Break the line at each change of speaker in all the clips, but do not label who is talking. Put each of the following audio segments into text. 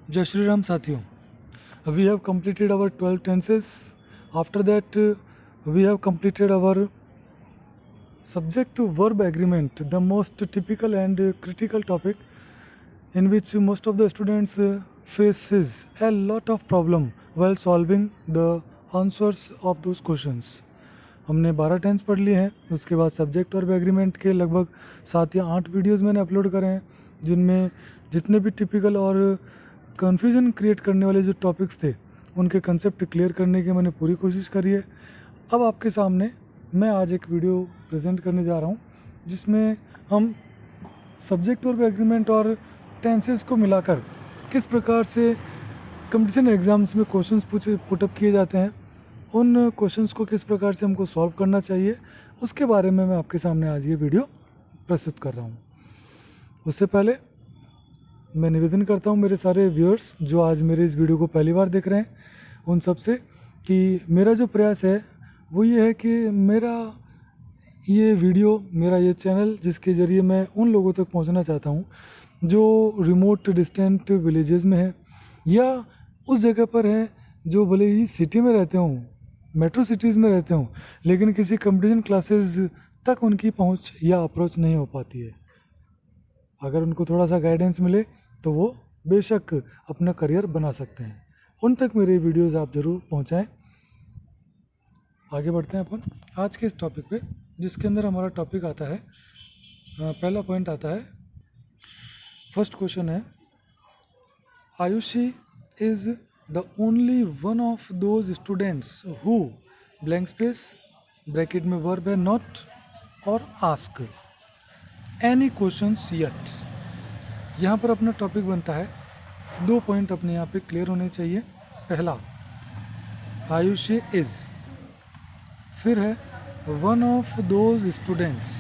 Jai Shri Ram Sathiyo. We have completed our 12 tenses. After that, we have completed our subject to verb agreement, the most typical and critical topic in which most of the students faces a lot of problem while solving the answers of those questions. हमने 12 tense पढ़ लिए हैं. उसके बाद subject और agreement के लगभग 7 या 8 वीडियोस मैंने अपलोड करे हैं, जिनमें जितने भी टिपिकल और कन्फ्यूज़न क्रिएट करने वाले जो टॉपिक्स थे उनके कंसेप्ट क्लियर करने की मैंने पूरी कोशिश करी है. अब आपके सामने मैं आज एक वीडियो प्रेजेंट करने जा रहा हूँ जिसमें हम सब्जेक्ट और एग्रीमेंट और टेंसेस को मिलाकर किस प्रकार से कंपटीशन एग्ज़ाम्स में क्वेश्चंस पुटअप किए जाते हैं, उन क्वेश्चंस को किस प्रकार से हमको सॉल्व करना चाहिए, उसके बारे में मैं आपके सामने आज ये वीडियो प्रस्तुत कर रहा हूँ. उससे पहले मैं निवेदन करता हूँ मेरे सारे व्यूअर्स जो आज मेरे इस वीडियो को पहली बार देख रहे हैं, उन सब से कि मेरा जो प्रयास है वो ये है कि मेरा ये वीडियो, मेरा ये चैनल, जिसके ज़रिए मैं उन लोगों तक पहुँचना चाहता हूँ जो रिमोट डिस्टेंट विलेजेस में है या उस जगह पर है जो भले ही सिटी में रहते हों, मेट्रो सिटीज़ में रहते हों, लेकिन किसी कंपटीशन क्लासेस तक उनकी पहुंच या अप्रोच नहीं हो पाती है. अगर उनको थोड़ा सा गाइडेंस मिले तो वो बेशक अपना करियर बना सकते हैं. उन तक मेरे वीडियोस आप ज़रूर पहुंचाएं. आगे बढ़ते हैं अपन आज के इस टॉपिक पे, जिसके अंदर हमारा टॉपिक आता है, पहला पॉइंट आता है, फर्स्ट क्वेश्चन है, Ayushi is the only one of those students who blank space bracket में वर्ब है not और ask any questions yet. यहाँ पर अपना टॉपिक बनता है, 2 पॉइंट अपने यहाँ पे क्लियर होने चाहिए. पहला, आयुषी इज, फिर है वन ऑफ दोज स्टूडेंट्स,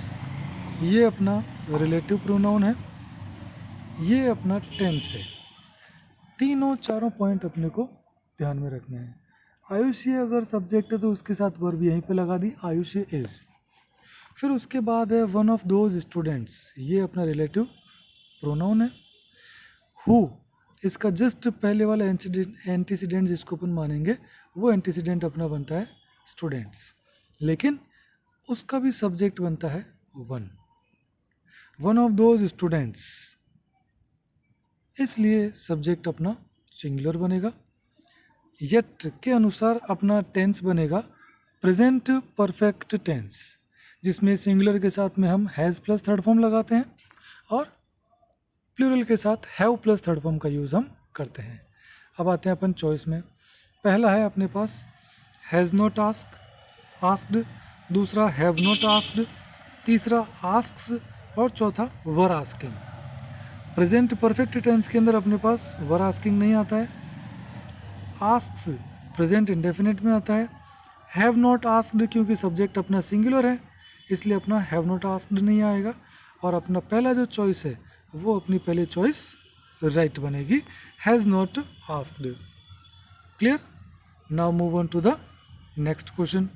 ये अपना रिलेटिव प्रोनाउन है, ये अपना टेंस है. तीनों चारों पॉइंट अपने को ध्यान में रखने हैं. आयुषी अगर सब्जेक्ट है तो उसके साथ वर्ब यहीं पे लगा दी, आयुषी इज. फिर उसके बाद है वन ऑफ दोज स्टूडेंट्स, ये अपना रिलेटिव प्रोनाउन है. हु, इसका जस्ट पहले वाला एंटीसीडेंट जिसको अपन मानेंगे वो एंटीसीडेंट अपना बनता है स्टूडेंट्स, लेकिन उसका भी सब्जेक्ट बनता है one. One of those students, इसलिए सब्जेक्ट अपना सिंगुलर बनेगा. येट के अनुसार अपना टेंस बनेगा प्रेजेंट परफेक्ट टेंस, जिसमें सिंगुलर के साथ में हम हैज़ प्लस थर्ड फॉर्म लगाते हैं और प्लूरल के साथ हैव प्लस थर्ड फॉर्म का यूज़ हम करते हैं. अब आते हैं अपन चॉइस में. पहला है अपने पास हैज़ नॉट आस्क्ड, दूसरा हैव नॉट आस्क्ड, तीसरा आस्क्स और चौथा were asking. Present perfect tense के अंदर अपने पास वर आस्किंग नहीं आता है. आस्क्स प्रेजेंट इंडेफिनिट में आता है. हैव नॉट आस्क्ड क्योंकि सब्जेक्ट अपना सिंगुलर है, इसलिए अपना हैव नॉट आस्क्ड नहीं आएगा. और अपना पहला जो चॉइस है वो अपनी पहली चॉइस राइट बनेगी, has not asked. Clear? Now move on to the next question.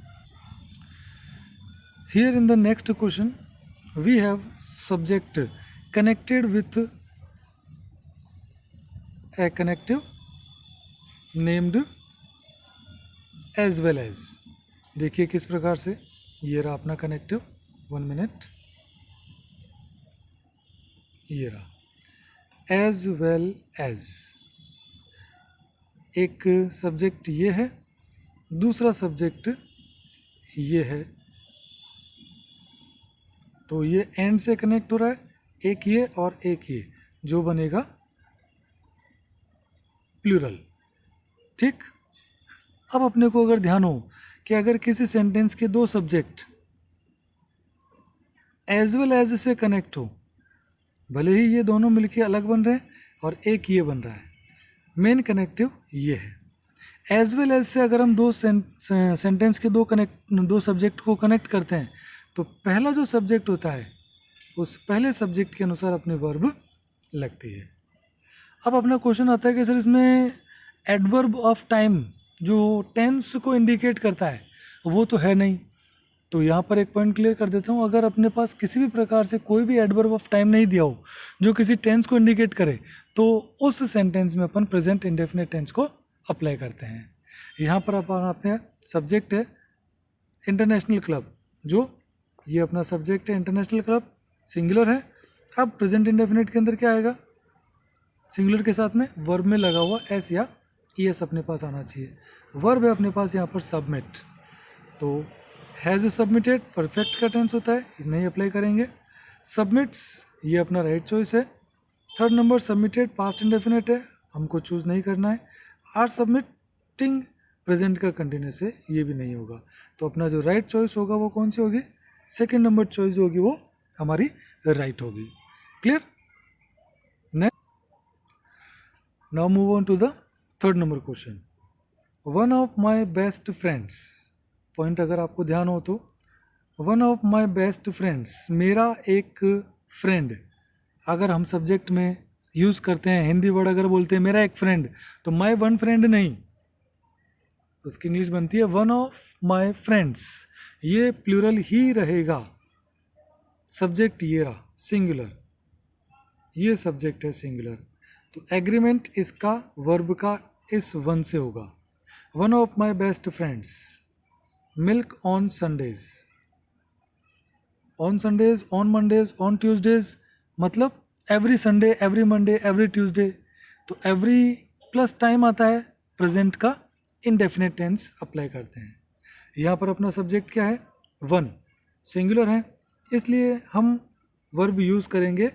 Here in the next question we have subject connected with a connective named as well as. देखिए किस प्रकार से, ये रहा अपना कनेक्टिव, 1 मिनट, ये रहा as well as. एक सब्जेक्ट ये है, दूसरा सब्जेक्ट ये है, तो ये एंड से कनेक्ट हो रहा है, एक ये और एक ये, जो बनेगा प्लूरल. ठीक. अब अपने को अगर ध्यान हो कि अगर किसी सेंटेंस के 2 सब्जेक्ट एज वेल एज से कनेक्ट हो, भले ही ये दोनों मिलके अलग बन रहे हैं और एक ये बन रहा है, मेन कनेक्टिव ये है. एज वेल एज से अगर हम 2 सेंटेंस के 2 सब्जेक्ट को कनेक्ट करते हैं तो पहला जो सब्जेक्ट होता है उस पहले सब्जेक्ट के अनुसार अपनी वर्ब लगती है. अब अपना क्वेश्चन आता है कि सर इसमें एडवर्ब ऑफ टाइम जो टेंस को इंडिकेट करता है वो तो है नहीं, तो यहाँ पर एक पॉइंट क्लियर कर देता हूँ, अगर अपने पास किसी भी प्रकार से कोई भी एडवर्ब ऑफ टाइम नहीं दिया हो जो किसी टेंस को इंडिकेट करे, तो उस सेंटेंस में अपन प्रेजेंट इंडेफिनिट टेंस को अप्लाई करते हैं। यहाँ पर अपन अपने सब्जेक्ट है इंटरनेशनल क्लब, जो ये अपना सब्जेक्ट है इंटरनेशनल क्लब, सिंगुलर है। अब प्रेजेंट इंडेफिनिट के अंदर क्या आएगा, सिंगुलर के साथ में वर्ब में लगा हुआ एस या ईएस अपने पास आना चाहिए। वर्ब है अपने पास यहाँ पर सबमिट, तो हैज़ सबमिटेड परफेक्ट का टेंस होता है, नहीं अप्लाई करेंगे। सबमिट्स ये अपना राइट चॉइस है। Third number submitted past indefinite है, हमको चूज़ नहीं करना है। आर सबमिटिंग प्रेजेंट का कंटिन्यूस है, ये भी नहीं होगा। तो अपना जो राइट चॉइस होगा वो कौन सी होगी, सेकेंड नंबर चॉइस जो होगी वो हमारी राइट होगी। Clear? Now move on to the third number question. One of my best friends, point अगर आपको ध्यान हो तो, one of my best friends, मेरा एक फ्रेंड, अगर हम सब्जेक्ट में यूज़ करते हैं हिंदी वर्ड अगर बोलते हैं मेरा एक फ्रेंड, तो माई वन फ्रेंड नहीं, तो उसकी इंग्लिश बनती है वन ऑफ माई फ्रेंड्स। ये प्लूरल ही रहेगा, सब्जेक्ट ये रहा सिंगुलर, ये सब्जेक्ट है सिंगुलर, तो एग्रीमेंट इसका वर्ब का इस वन से होगा। One of my best friends milk on Sundays, on Sundays, on Mondays, on Tuesdays, मतलब every Sunday, every Monday, every Tuesday, तो एवरी प्लस टाइम आता है प्रेजेंट का, इनडेफिनेट टेंस अप्लाई करते हैं। यहाँ पर अपना सब्जेक्ट क्या है, वन, सिंगुलर है, इसलिए हम वर्ब यूज़ करेंगे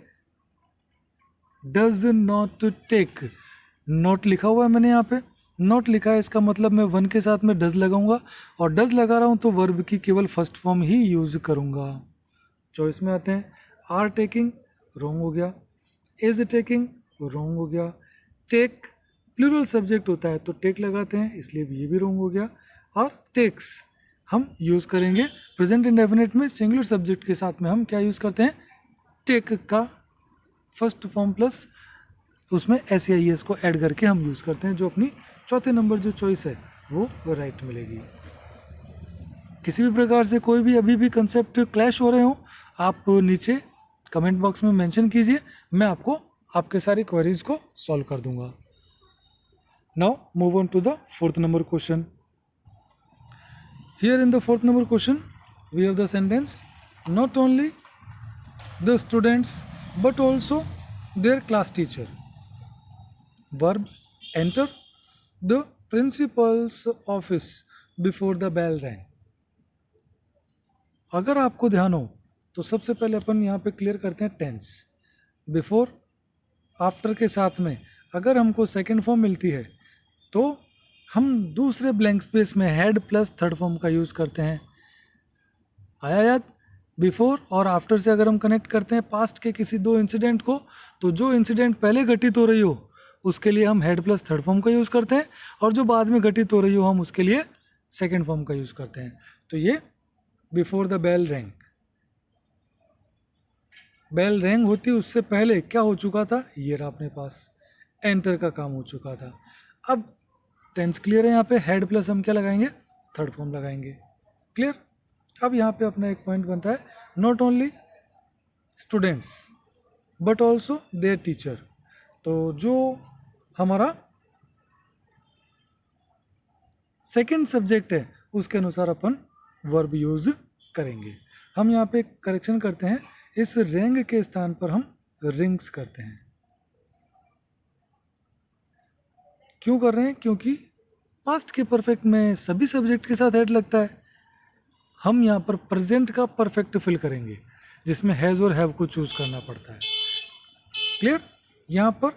डज नॉट टेक। नॉट लिखा हुआ है मैंने यहाँ पे, नॉट लिखा है, इसका मतलब मैं वन के साथ में डज लगाऊंगा, और डज लगा रहा हूँ तो वर्ब की केवल फर्स्ट फॉर्म ही यूज़ करूँगा। चॉइस में आते हैं, आर टेकिंग रॉन्ग हो गया, इज टेकिंग रॉन्ग हो गया, टेक प्लूरल सब्जेक्ट होता है तो टेक लगाते हैं इसलिए ये भी रॉन्ग हो गया, और टेक्स हम यूज़ करेंगे प्रेजेंट इंडेफिनिट में सिंगुलर सब्जेक्ट के साथ में हम क्या यूज़ करते हैं, टेक का फर्स्ट फॉर्म प्लस उसमें एस या एस को ऐड करके हम यूज़ करते हैं, जो अपनी चौथे नंबर जो चॉइस है वो राइट मिलेगी। किसी भी प्रकार से कोई भी अभी भी कंसेप्ट क्लैश हो रहे हो, आप नीचे कमेंट बॉक्स में मेंशन कीजिए, मैं आपको आपके सारी क्वेरीज को सॉल्व कर दूंगा। Now move on to the fourth number question. Here in the fourth number question we have the sentence not only the students but also their class teacher. Verb enter the principal's office before the bell rang. अगर आपको ध्यान हो तो सबसे पहले अपन यहाँ पे clear करते हैं टेंस। बिफोर आफ्टर के साथ में अगर हमको सेकेंड फॉर्म मिलती है तो हम दूसरे ब्लैंक स्पेस में हेड प्लस थर्ड फॉर्म का यूज़ करते हैं। आया याद? बिफोर और आफ्टर से अगर हम कनेक्ट करते हैं पास्ट के किसी दो इंसिडेंट को, तो जो इंसिडेंट पहले घटित हो रही हो उसके लिए हम हेड प्लस थर्ड फॉर्म का यूज़ करते हैं, और जो बाद में घटित हो रही हो हम उसके लिए सेकेंड फॉर्म का यूज़ करते हैं। तो ये before the bell rang, bell rang होती उससे पहले क्या हो चुका था, ये रहा अपने पास एंटर का काम हो चुका था। अब टेंस क्लियर है, यहाँ पे हेड प्लस हम क्या लगाएंगे, थर्ड फॉर्म लगाएंगे। क्लियर? अब यहाँ पे अपना एक पॉइंट बनता है not only students but also there teacher, तो जो हमारा सेकंड सब्जेक्ट है उसके अनुसार अपन वर्ब यूज करेंगे। हम यहाँ पे करेक्शन करते हैं, इस रेंग के स्थान पर हम रिंग्स करते हैं। क्यों कर रहे हैं? क्योंकि पास्ट के परफेक्ट में सभी सब्जेक्ट के साथ हेड लगता है, हम यहाँ पर प्रेजेंट का परफेक्ट फिल करेंगे जिसमें हैज़ और हैव को चूज करना पड़ता है। क्लियर? यहाँ पर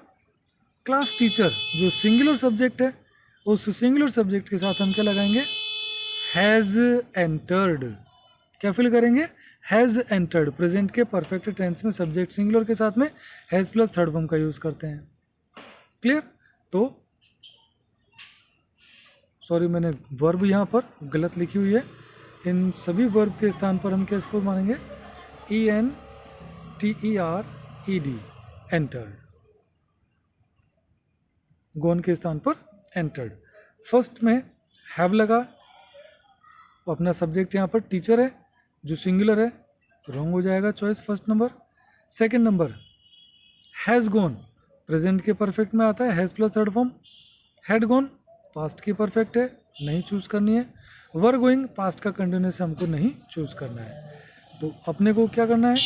क्लास टीचर जो सिंगुलर सब्जेक्ट है, उस सिंगुलर सब्जेक्ट के साथ हम क्या लगाएंगे, हैज़ एंटर्ड। क्या फिल करेंगे, हैज़ एंटर्ड। प्रेजेंट के परफेक्ट टेंस में सब्जेक्ट सिंगुलर के साथ में हैज़ प्लस थर्ड फॉर्म का यूज़ करते हैं। क्लियर? तो सॉरी मैंने वर्ब यहाँ पर गलत लिखी हुई है, इन सभी वर्ब के स्थान पर हम क्या इसको मानेंगे, ENTERED, एंटर्ड। गोन के स्थान पर एंटर्ड। फर्स्ट में हैव लगा, अपना सब्जेक्ट यहाँ पर टीचर है, जो सिंगुलर है रॉन्ग हो जाएगा choice first number. Second number has gone, present के परफेक्ट में आता है has plus third form. Had gone past की परफेक्ट है, नहीं चूज करनी है। वर गोइंग पास्ट का कंटिन्यूस हमको नहीं चूज करना है। तो अपने को क्या करना है,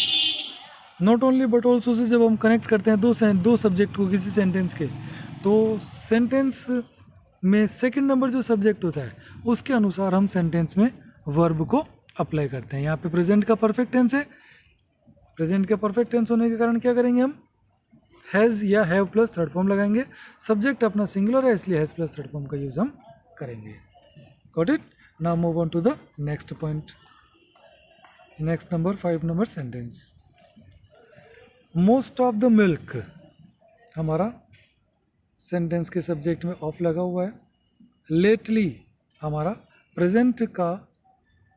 not only but also say जब हम कनेक्ट करते हैं दो सब्जेक्ट को किसी सेंटेंस के, तो सेंटेंस में सेकंड नंबर जो सब्जेक्ट होता है उसके अनुसार हम सेंटेंस में वर्ब को अप्लाई करते हैं। यहाँ पे प्रेजेंट का परफेक्ट टेंस है, प्रेजेंट का परफेक्ट टेंस होने के कारण क्या करेंगे हम हैज़ या हैव प्लस थर्ड फॉर्म लगाएंगे। सब्जेक्ट अपना सिंगुलर है इसलिए हैज़ प्लस थर्ड फॉर्म का यूज हम करेंगे। Got it? Now move on to the next point, next number 5 number sentence. Most of the milk, हमारा सेंटेंस के सब्जेक्ट में ऑफ लगा हुआ है। लेटली हमारा प्रेजेंट का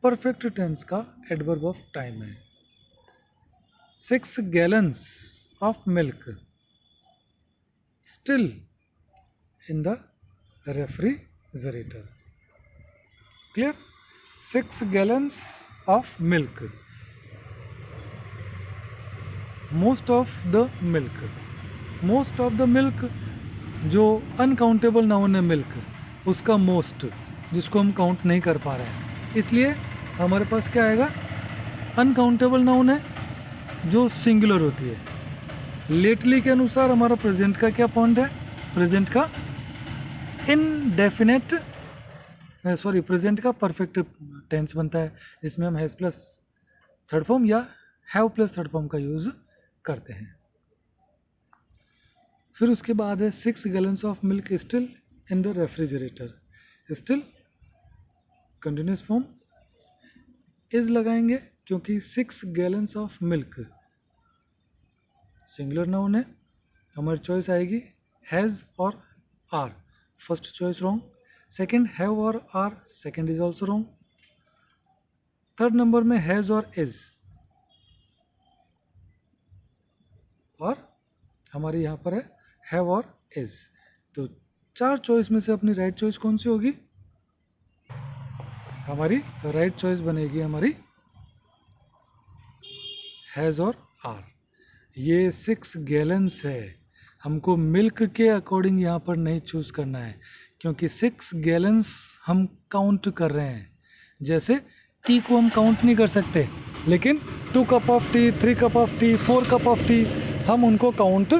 परफेक्ट टेंस का एडवर्ब ऑफ टाइम है। 6 gallons of milk still in the refrigerator. Clear? 6 gallons of milk, most of the milk. Most of the milk जो अनकाउंटेबल नाउन है मिल्क, उसका मोस्ट जिसको हम काउंट नहीं कर पा रहे हैं, इसलिए हमारे पास क्या आएगा, अनकाउंटेबल नाउन है जो सिंगुलर होती है। लेटली के अनुसार हमारा प्रेजेंट का क्या पॉइंट है, प्रेजेंट का इनडेफिनेट प्रेजेंट का परफेक्ट टेंस बनता है, जिसमें हम हैज़ प्लस थर्ड फॉर्म या हैव प्लस थर्ड फॉर्म का यूज करते हैं। फिर उसके बाद है 6 gallons of milk still in the refrigerator. Still continuous form is लगाएंगे क्योंकि 6 gallons of milk singular noun है। हमारी चॉइस आएगी हैज़ और are, first choice wrong. Second have और are, second is also wrong. Third number में has और is, और हमारी यहाँ पर है हैव और इज। तो 4 चॉइस में से अपनी राइट चॉइस कौन सी होगी, हमारी राइट चॉइस बनेगी हमारी हैज़ और आर। ये 6 गैलन्स है, हमको मिल्क के अकॉर्डिंग यहाँ पर नहीं चूज करना है क्योंकि 6 गैलन्स हम काउंट कर रहे हैं। जैसे टी को हम काउंट नहीं कर सकते, लेकिन 2 cup of T, 3 cup of T, 4 cup of T हम उनको काउंट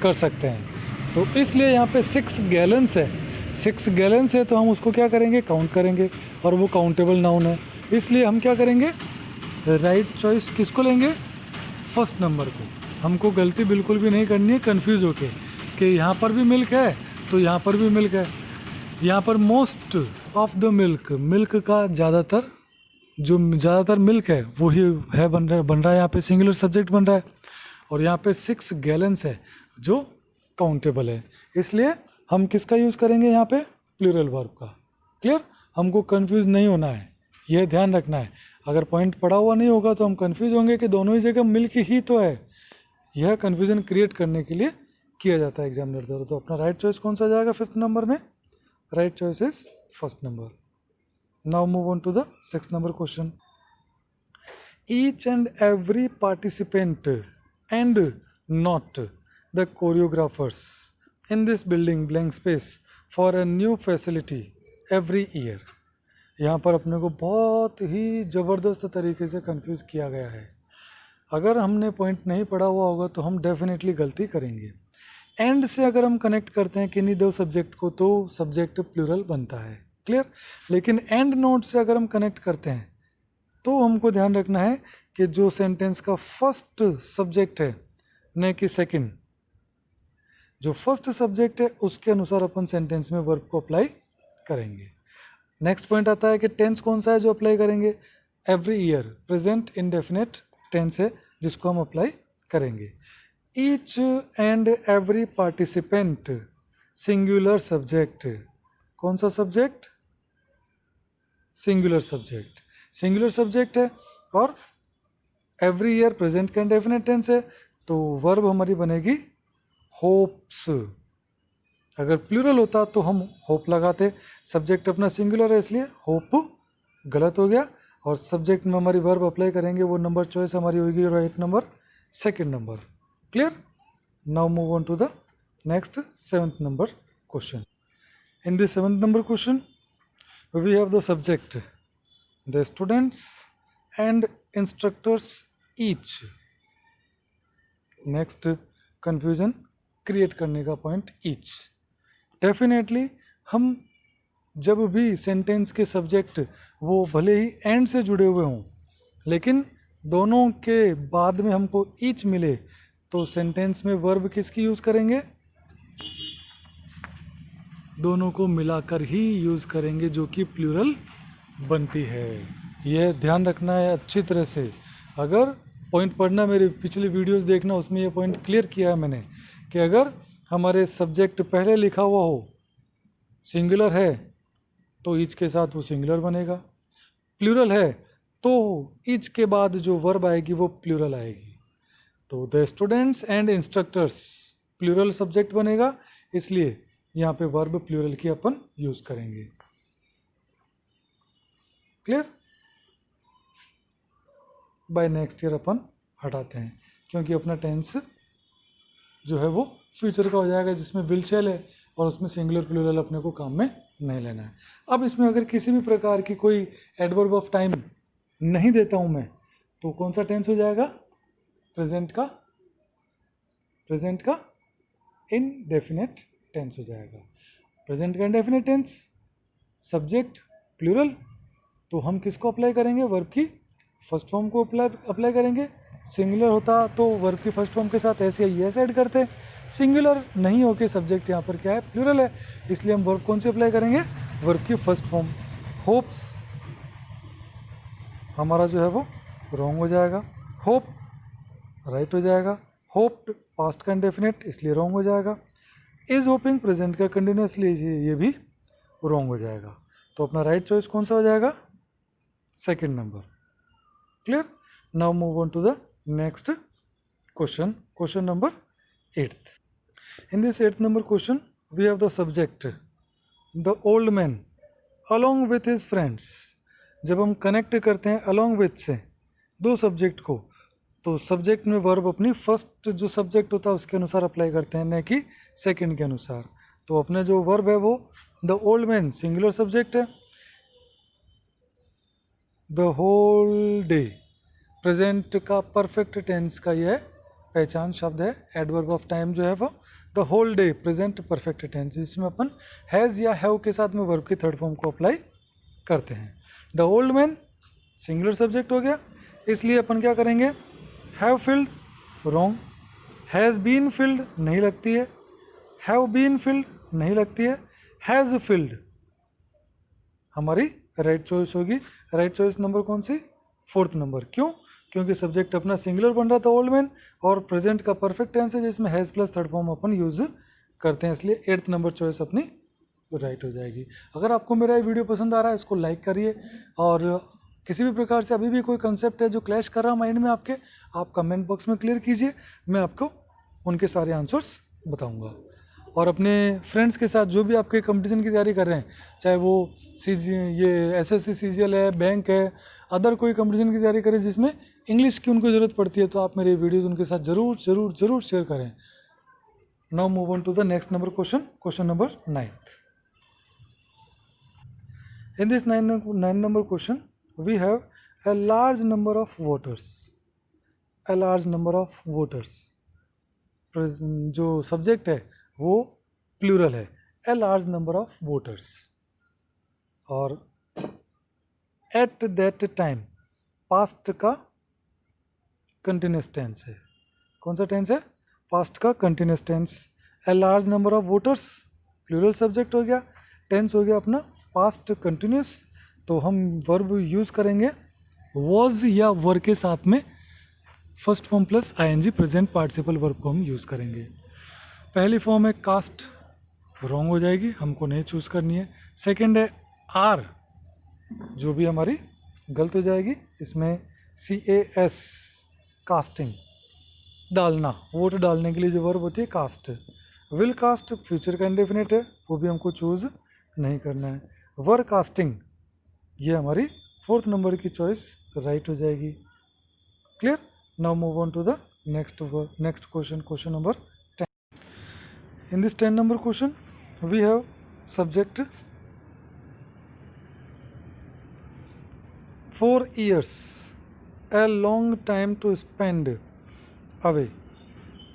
कर सकते हैं। तो इसलिए यहाँ पे 6 गैलन्स है, 6 गैलन्स है तो हम उसको क्या करेंगे, काउंट करेंगे, और वो काउंटेबल नाउन है। इसलिए हम क्या करेंगे, राइट चॉइस किसको लेंगे, फर्स्ट नंबर को। हमको गलती बिल्कुल भी नहीं करनी है कंफ्यूज होके कि यहाँ पर भी मिल्क है तो यहाँ पर भी मिल्क है। यहाँ पर most of the milk, milk का ज़्यादातर मिल्क है वही है बन रहा है यहाँ पे सिंगुलर सब्जेक्ट बन रहा है। और यहाँ पे 6 गैलन्स है जो काउंटेबल है, इसलिए हम किसका यूज़ करेंगे यहाँ पे, प्लूरल वर्ब का। क्लियर? हमको कंफ्यूज नहीं होना है, यह ध्यान रखना है। अगर पॉइंट पड़ा हुआ नहीं होगा तो हम कंफ्यूज होंगे कि दोनों ही जगह मिल्क ही तो है। यह कंफ्यूजन क्रिएट करने के लिए किया जाता है एग्जामिनर द्वारा। तो अपना राइट चॉइस कौन सा जाएगा 5th नंबर में, right choice is first number. Now move on to the 6th number question. Each and every participant and not the choreographers in this building blank space for a new facility every year. यहाँ पर अपने को बहुत ही ज़बरदस्त तरीके से confuse किया गया है। अगर हमने पॉइंट नहीं पढ़ा हुआ होगा तो हम डेफिनेटली गलती करेंगे। एंड से अगर हम कनेक्ट करते हैं किन्हीं दो सब्जेक्ट को तो सब्जेक्ट प्लूरल बनता है। क्लियर? लेकिन एंड नोट से अगर हम कनेक्ट करते हैं तो हमको ध्यान रखना है कि जो सेंटेंस का फर्स्ट सब्जेक्ट है न कि सेकंड, जो फर्स्ट सब्जेक्ट है उसके अनुसार अपन सेंटेंस में वर्ब को अप्लाई करेंगे। नेक्स्ट पॉइंट आता है कि टेंस कौन सा है जो अप्लाई करेंगे, every year present indefinite tense है जिसको हम अप्लाई करेंगे। Each and every participant singular subject, कौन सा subject, singular subject, singular subject है। और एवरी ईयर प्रेजेंट का इंडेफिनेट टेंस है तो वर्ब हमारी बनेगी होप्स। अगर प्लूरल होता तो हम होप लगाते, सब्जेक्ट अपना सिंगुलर है इसलिए होप गलत हो गया। और सब्जेक्ट में हमारी वर्ब अप्लाई करेंगे, वो नंबर चॉइस हमारी होगी right number, second number. Clear? Now move on to the next 7th number question. In the 7th number question, we have the subject, the students and instructors each. Next, confusion create करने का point each. Definitely हम जब भी sentence के subject वो भले ही and से जुड़े हुए हों, लेकिन दोनों के बाद में हमको ईच मिले, तो सेंटेंस में वर्ब किसकी यूज़ करेंगे? दोनों को मिलाकर ही यूज़ करेंगे, जो कि प्लूरल बनती है। यह ध्यान रखना है अच्छी तरह से। अगर पॉइंट पढ़ना, मेरे पिछले वीडियोस देखना, उसमें यह पॉइंट क्लियर किया है मैंने कि अगर हमारे सब्जेक्ट पहले लिखा हुआ हो, सिंगुलर है तो ईच के साथ वो सिंगुलर बनेगा, प्लूरल है तो ईच के बाद जो वर्ब आएगी वो प्लूरल आएगी। तो the students and instructors plural subject बनेगा, इसलिए यहाँ पे वर्ब प्लूरल की अपन यूज करेंगे। क्लियर? बाय नेक्स्ट ईयर अपन हटाते हैं, क्योंकि अपना टेंस जो है वो फ्यूचर का हो जाएगा, जिसमें विल शैल है और उसमें सिंगुलर प्लूरल अपने को काम में नहीं लेना है। अब इसमें अगर किसी भी प्रकार की कोई एडवर्ब ऑफ टाइम नहीं देता हूं मैं, तो कौन सा टेंस हो जाएगा? प्रेजेंट का इनडेफिनेट टेंस हो जाएगा। प्रेजेंट का इनडेफिनेट टेंस, सब्जेक्ट प्लूरल, तो हम किसको अप्लाई करेंगे? वर्ब की फर्स्ट फॉर्म को अप्लाई करेंगे। सिंगुलर होता तो वर्ब की फर्स्ट फॉर्म के साथ ऐसे ही ऐड करते। सिंगुलर नहीं होके सब्जेक्ट यहाँ पर क्या है? प्लूरल है, इसलिए हम वर्ब कौन सी अप्लाई करेंगे? वर्ब की फर्स्ट फॉर्म। होप्स हमारा जो है वो रॉन्ग हो जाएगा, होप राइट हो जाएगा। होप्ड पास्ट का इंडेफिनेट, इसलिए रॉन्ग हो जाएगा। इज होपिंग प्रेजेंट का कंटिन्यूसली, ये भी रॉन्ग हो जाएगा। तो अपना राइट चॉइस कौन सा हो जाएगा? Second number. Clear? Now move on to the next question, question number 8th. In this 8th number question, we have the subject, the old man along with his friends. जब हम connect करते हैं along with से दो subject को, तो subject में verb अपनी फर्स्ट जो सब्जेक्ट होता है उसके अनुसार अप्लाई करते हैं, न कि सेकंड के अनुसार। तो अपने जो वर्ब है वो the old man singular subject है, द होल डे प्रेजेंट का परफेक्ट टेंस का यह पहचान शब्द है। एडवर्ब ऑफ टाइम जो है वो the whole day present perfect tense, जिसमें अपन हैज़ या हैव के साथ में वर्ब की थर्ड फॉर्म को अप्लाई करते हैं। The old man singular subject हो गया, इसलिए अपन क्या करेंगे? Have filled wrong, has been filled नहीं लगती है, हैव बीन फिल्ड नहीं लगती है, हैज़ फिल्ड हमारी राइट चॉइस होगी। राइट चॉइस नंबर कौन सी? 4th number. क्यों? क्योंकि सब्जेक्ट अपना सिंगुलर बन रहा था ओल्ड मैन, और प्रेजेंट का परफेक्ट टेंस है जिसमें has plus third form upon use करते हैं, इसलिए 8th नंबर चॉइस अपनी राइट हो जाएगी। अगर आपको मेरा ये वीडियो पसंद आ रहा है, इसको लाइक करिए, और किसी भी प्रकार से अभी भी कोई कंसेप्ट है जो क्लैश कर रहा माइंड में आपके, आप कमेंट बॉक्स में क्लियर कीजिए, मैं आपको उनके सारे आंसर्स बताऊंगा। और अपने फ्रेंड्स के साथ जो भी आपके कंपटीशन की तैयारी कर रहे हैं, चाहे वो एसएससी सीजीएल है, बैंक है, अदर कोई कंपटीशन की तैयारी करें जिसमें इंग्लिश की उनको ज़रूरत पड़ती है, तो आप मेरे वीडियोज़ उनके साथ ज़रूर शेयर करें। Now move on to the next number question, question number 9th. In this 9 number question, we have a large number of voters. A large number of voters. जो सब्जेक्ट है वो प्लूरल है, a large number of voters. और at that time past का continuous tense है। कौन सा tense है? पास्ट का continuous tense. a large number of voters plural subject हो गया, टेंस हो गया अपना पास्ट कंटिन्यूस, तो हम वर्ब यूज़ करेंगे वॉज या वर के साथ में first form plus ING present participle verb को हम यूज़ करेंगे। पहली फॉर्म है कास्ट, रॉन्ग हो जाएगी, हमको नहीं चूज़ करनी है। सेकंड है आर, जो भी हमारी गलत हो जाएगी। इसमें CAS कास्टिंग डालना, वोट डालने के लिए जो वर्ब होती है कास्ट। विल कास्ट फ्यूचर का इंडेफिनेट है, वो भी हमको चूज़ नहीं करना है। वर कास्टिंग ये हमारी 4th नंबर की चॉइस राइट हो जाएगी। Clear? Now move on to the next question, question number 10. In this 10 number question, we have subject 4 years, a long time to spend away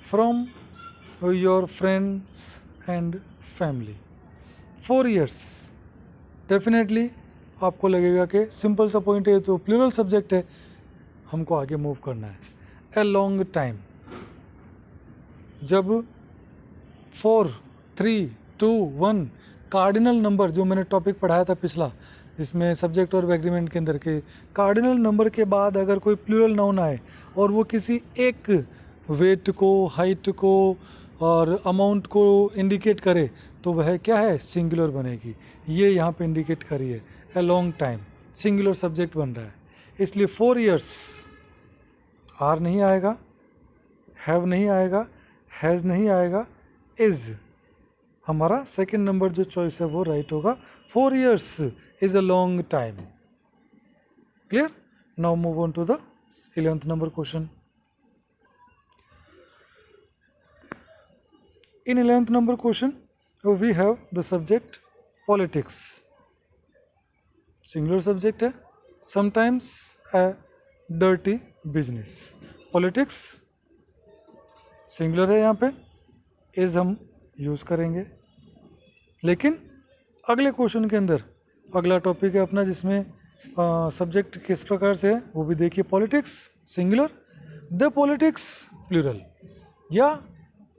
from your friends and family. 4 years. Definitely आपको लगेगा कि simple सा point है तो plural subject है, हमको आगे move करना है। ए लॉन्ग टाइम, जब 4, 3, 2, 1 कार्डिनल नंबर, जो मैंने टॉपिक पढ़ाया था पिछला, जिसमें सब्जेक्ट और एग्रीमेंट के अंदर के कार्डिनल नंबर के बाद अगर कोई प्लूरल नाउन आए और वो किसी एक वेट को, हाइट को और अमाउंट को इंडिकेट करे तो वह क्या है, सिंगुलर बनेगी। ये यहाँ पे इंडिकेट करी है, a long time, singular subject बन रहा है। इसलिए 4 इयर्स, आर नहीं आएगा, हैव नहीं आएगा, हैज़ नहीं आएगा, इज़ हमारा सेकंड नंबर जो चॉइस है वो राइट होगा। 4 years is a long time. Clear? Now move on to the 11th number question. In 11th number question, we have the subject politics. Singular subject है, sometimes a dirty business. Politics singular है, यहाँ पे is हम use करेंगे। लेकिन अगले question के अंदर अगला टॉपिक है अपना जिसमें सब्जेक्ट किस प्रकार से है वो भी देखिए। Politics singular, the politics plural, या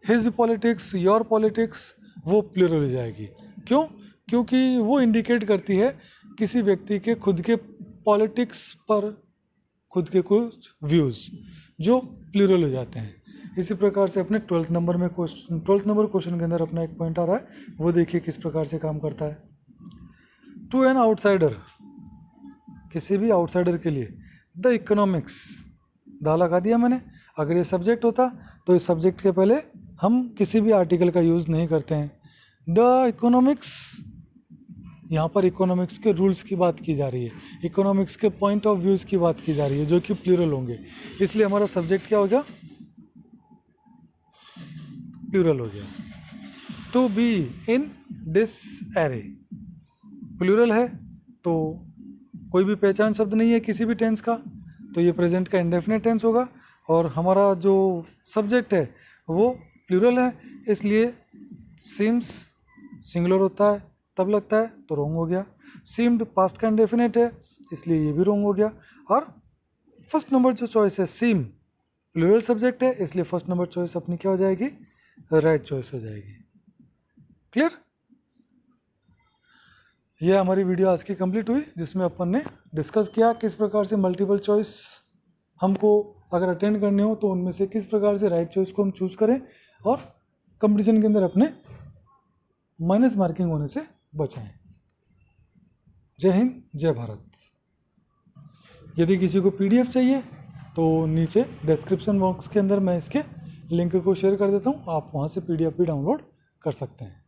हिज पॉलिटिक्स, योर पॉलिटिक्स वो प्लूरल हो जाएगी। क्यों? क्योंकि वो इंडिकेट करती है किसी व्यक्ति के खुद के पॉलिटिक्स पर खुद के कुछ व्यूज़ जो प्लूरल हो जाते हैं। इसी प्रकार से अपने 12th नंबर क्वेश्चन के अंदर अपना एक पॉइंट आ रहा है, वो देखिए किस प्रकार से काम करता है। टू एन आउटसाइडर, किसी भी आउटसाइडर के लिए, द इकोनॉमिक्स, दा लगा दिया मैंने। अगर ये सब्जेक्ट होता तो इस सब्जेक्ट के पहले हम किसी भी आर्टिकल का यूज़ नहीं करते हैं। द इकोनॉमिक्स, यहाँ पर इकोनॉमिक्स के रूल्स की बात की जा रही है, इकोनॉमिक्स के पॉइंट ऑफ व्यूज़ की बात की जा रही है जो कि प्लूरल होंगे, इसलिए हमारा सब्जेक्ट क्या हो गया, प्लूरल हो गया। To be in this array, plural है तो कोई भी पहचान शब्द नहीं है किसी भी टेंस का, तो ये प्रेजेंट का इंडेफिनिट टेंस होगा। और हमारा जो सब्जेक्ट है वो प्लूरल है, इसलिए सीम्स सिंगुलर होता है तब लगता है तो रॉन्ग हो गया। सीम्ड पास्ट का इंडेफिनिट है इसलिए ये भी रॉन्ग हो गया। और फर्स्ट नंबर जो चॉइस है सीम, प्लूरल सब्जेक्ट है इसलिए फर्स्ट नंबर चॉइस अपनी क्या हो जाएगी, राइट चॉइस हो जाएगी। क्लियर? यह हमारी वीडियो आज की कंप्लीट हुई जिसमें अपन ने डिस्कस किया किस प्रकार से मल्टीपल चॉइस हमको अगर अटेंड करने हो तो उनमें से किस प्रकार से राइट चॉइस को हम चूज करें और कंपटीशन के अंदर अपने माइनस मार्किंग होने से बचाएं। जय हिंद, जय भारत। यदि किसी को पीडीएफ चाहिए तो नीचे डिस्क्रिप्शन बॉक्स के अंदर मैं इसके लिंक को शेयर कर देता हूँ, आप वहाँ से पीडीएफ भी डाउनलोड कर सकते हैं।